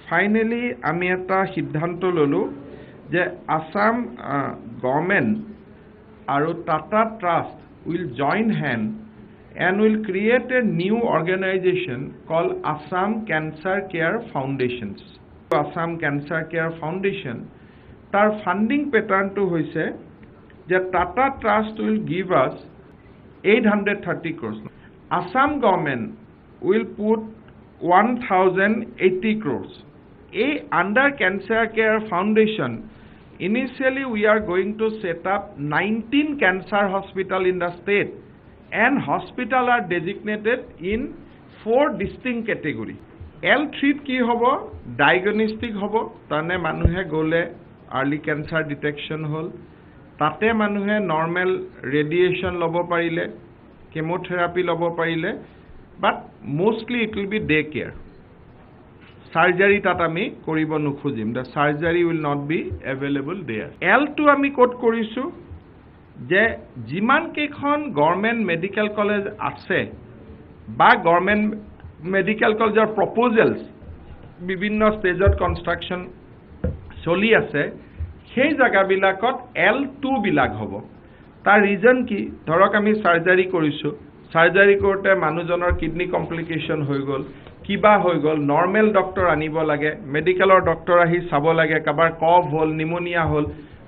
Finally আমি এটা সিদ্ধান্ত ললো যে Assam government আৰু Tata Trust will join hand and will create a new organization called Assam Cancer Care Foundations. Assam Cancer Care Foundation tar funding pattern to hoise je Tata Trust will give us 830 crores. Assam government will put 1080 crores. Under Cancer Care Foundation, initially we are going to set up 19 cancer hospital in the state, and hospital are designated in 4 distinct categories. L3 ki hobo diagnostic hobo tane manuhe gole early cancer detection hol tate manuhe normal radiation lobo parile chemotherapy lobo parile, but mostly it will be day care. Surgery tat ami koribo nukhujim. The surgery will not be available there. L2 ami kot korisu je jiman kekhon government medical college ase ba government medical college proposals bibhinno stage of construction choli ase সেই জাগাবিলাকত L2 বিলাক হ'ব তাৰ region কি ধৰক আমি সাৰ্জাৰি কৰিছো সাৰ্জাৰি কৰোতে মানুহজনৰ কিডনি কমপ্লিকেশন হৈ গল কিবা হৈ গল নৰমাল ডক্টৰ আনিব লাগে মেডিকেলৰ ডক্টৰ আহি চাব লাগে কাবাৰ কফ হল নিউমোনিয়া হল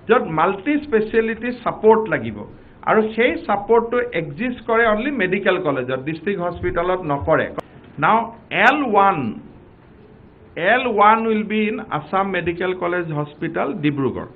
যত মাল্টি স্পেশালিটি সাপোৰ্ট লাগিব আৰু সেই সাপোৰ্টটো এক্সিস্ট কৰে অনলি মেডিকেল কলেজত ডিস্ট্ৰিক্ট হসপিটালত নকৰে নাও L1 will be in Assam Medical College Hospital, Dibrugarh.